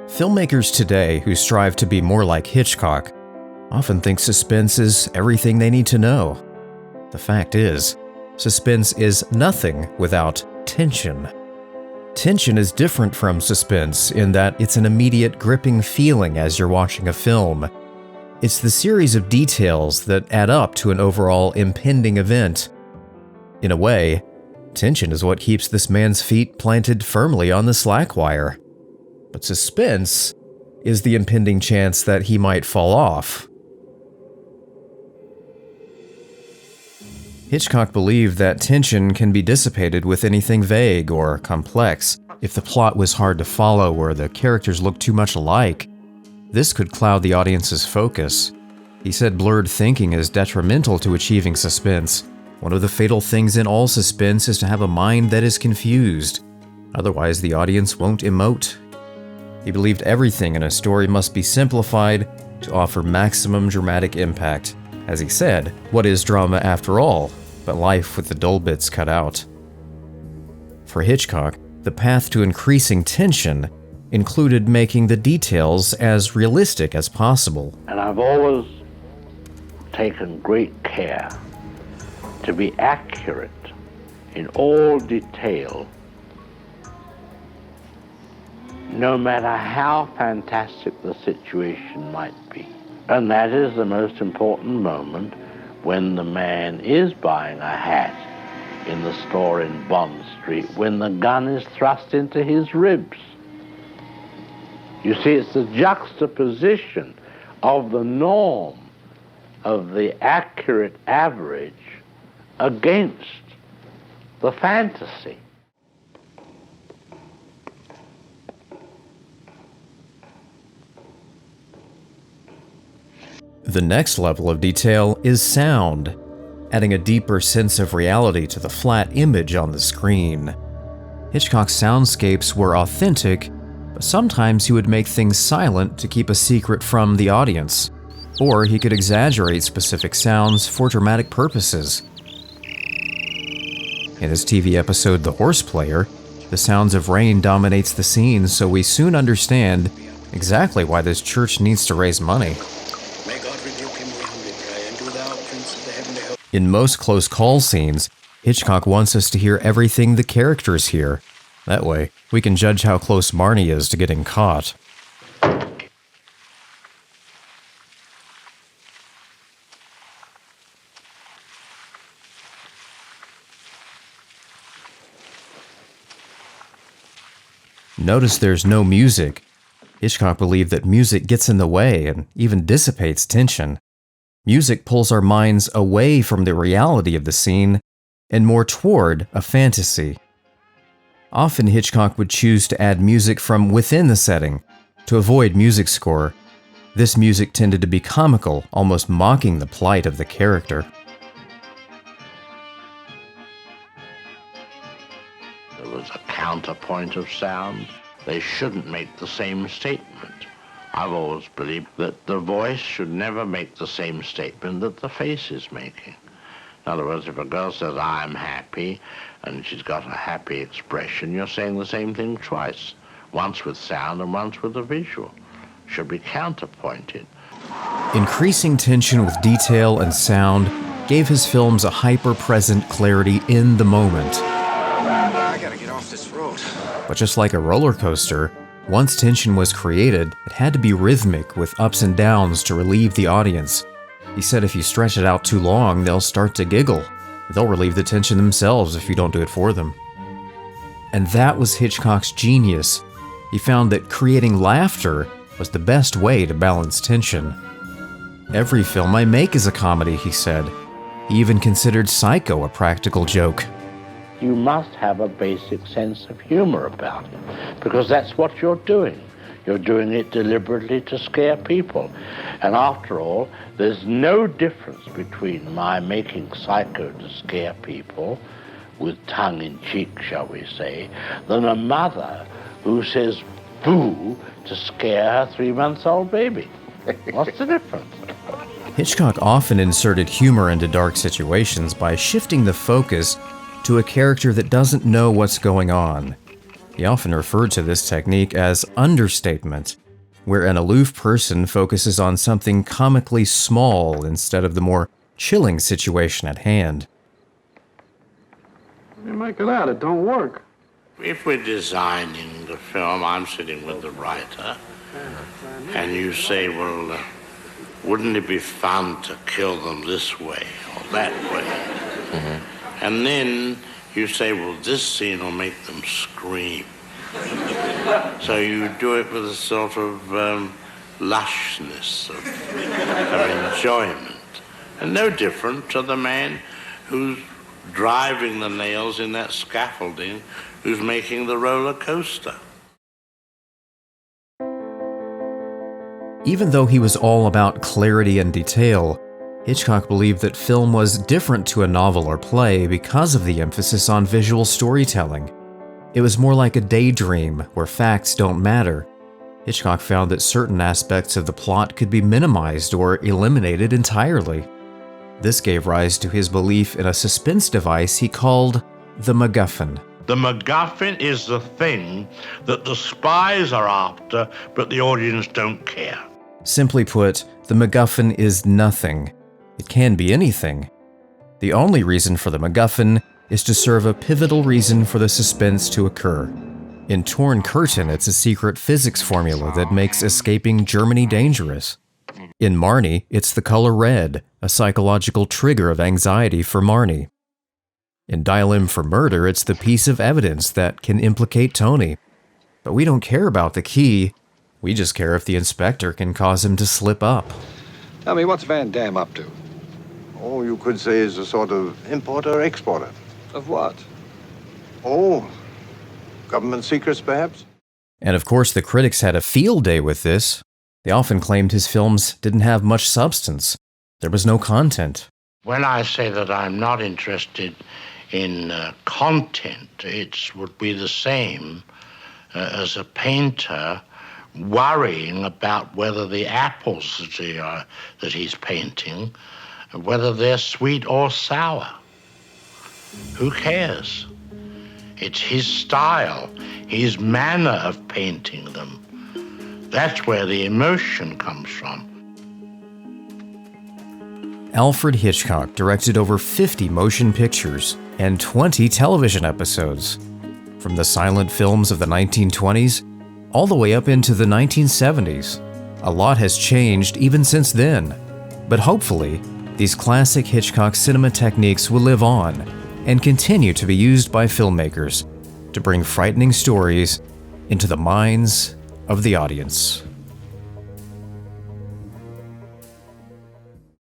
Filmmakers today who strive to be more like Hitchcock often think suspense is everything they need to know. The fact is, suspense is nothing without tension. Tension is different from suspense in that it's an immediate gripping feeling as you're watching a film. It's the series of details that add up to an overall impending event. In a way, tension is what keeps this man's feet planted firmly on the slack wire. But suspense is the impending chance that he might fall off. Hitchcock believed that tension can be dissipated with anything vague or complex. If the plot was hard to follow or the characters looked too much alike, this could cloud the audience's focus. He said blurred thinking is detrimental to achieving suspense. One of the fatal things in all suspense is to have a mind that is confused. Otherwise, the audience won't emote. He believed everything in a story must be simplified to offer maximum dramatic impact. As he said, what is drama after all, but life with the dull bits cut out? For Hitchcock, the path to increasing tension included making the details as realistic as possible. And I've always taken great care to be accurate in all detail, no matter how fantastic the situation might be. And that is the most important moment when the man is buying a hat in the store in Bond Street, when the gun is thrust into his ribs. You see, it's the juxtaposition of the norm of the accurate average against the fantasy. The next level of detail is sound, adding a deeper sense of reality to the flat image on the screen. Hitchcock's soundscapes were authentic, but sometimes he would make things silent to keep a secret from the audience, or he could exaggerate specific sounds for dramatic purposes. In his TV episode The Horse Player, the sounds of rain dominates the scene, so we soon understand exactly why this church needs to raise money. In most close call scenes, Hitchcock wants us to hear everything the characters hear. That way, we can judge how close Marnie is to getting caught. Notice there's no music. Hitchcock believed that music gets in the way and even dissipates tension. Music pulls our minds away from the reality of the scene and more toward a fantasy. Often Hitchcock would choose to add music from within the setting to avoid music score. This music tended to be comical, almost mocking the plight of the character. There was a counterpoint of sound. They shouldn't make the same statement. I've always believed that the voice should never make the same statement that the face is making. In other words, if a girl says, "I'm happy," and she's got a happy expression, you're saying the same thing twice, once with sound and once with a visual. Should be counterpointed. Increasing tension with detail and sound gave his films a hyper-present clarity in the moment. I gotta get off this road. But just like a roller coaster, once tension was created, it had to be rhythmic with ups and downs to relieve the audience. He said if you stretch it out too long, they'll start to giggle. They'll relieve the tension themselves if you don't do it for them. And that was Hitchcock's genius. He found that creating laughter was the best way to balance tension. Every film I make is a comedy, he said. He even considered Psycho a practical joke. You must have a basic sense of humor about it, because that's what you're doing. You're doing it deliberately to scare people. And after all, there's no difference between my making Psycho to scare people, with tongue-in-cheek, shall we say, than a mother who says boo to scare her 3-month-old baby. What's the difference? Hitchcock often inserted humor into dark situations by shifting the focus to a character that doesn't know what's going on. He often referred to this technique as understatement, where an aloof person focuses on something comically small instead of the more chilling situation at hand. You make it out, it don't work. If we're designing the film, I'm sitting with the writer, and you say, well, wouldn't it be fun to kill them this way or that way? Mm-hmm. And then you say, well, this scene will make them scream. So you do it with a sort of lushness of enjoyment. And no different to the man who's driving the nails in that scaffolding, who's making the roller coaster. Even though he was all about clarity and detail, Hitchcock believed that film was different to a novel or play because of the emphasis on visual storytelling. It was more like a daydream where facts don't matter. Hitchcock found that certain aspects of the plot could be minimized or eliminated entirely. This gave rise to his belief in a suspense device he called the MacGuffin. The MacGuffin is the thing that the spies are after, but the audience don't care. Simply put, the MacGuffin is nothing. It can be anything. The only reason for the MacGuffin is to serve a pivotal reason for the suspense to occur. In Torn Curtain, it's a secret physics formula that makes escaping Germany dangerous. In Marnie, it's the color red, a psychological trigger of anxiety for Marnie. In Dial M for Murder, it's the piece of evidence that can implicate Tony. But we don't care about the key. We just care if the inspector can cause him to slip up. Tell me, what's Van Damme up to? Oh, you could say he's a sort of importer-exporter. Of what? Oh, government secrets, perhaps? And of course, the critics had a field day with this. They often claimed his films didn't have much substance. There was no content. When I say that I'm not interested in content, it would be the same as a painter worrying about whether the apples that he's painting, whether they're sweet or sour. Who cares? It's his style, his manner of painting them. That's where the emotion comes from. Alfred Hitchcock directed over 50 motion pictures and 20 television episodes, from the silent films of the 1920s all the way up into the 1970s. A lot has changed even since then, but hopefully, these classic Hitchcock cinema techniques will live on and continue to be used by filmmakers to bring frightening stories into the minds of the audience.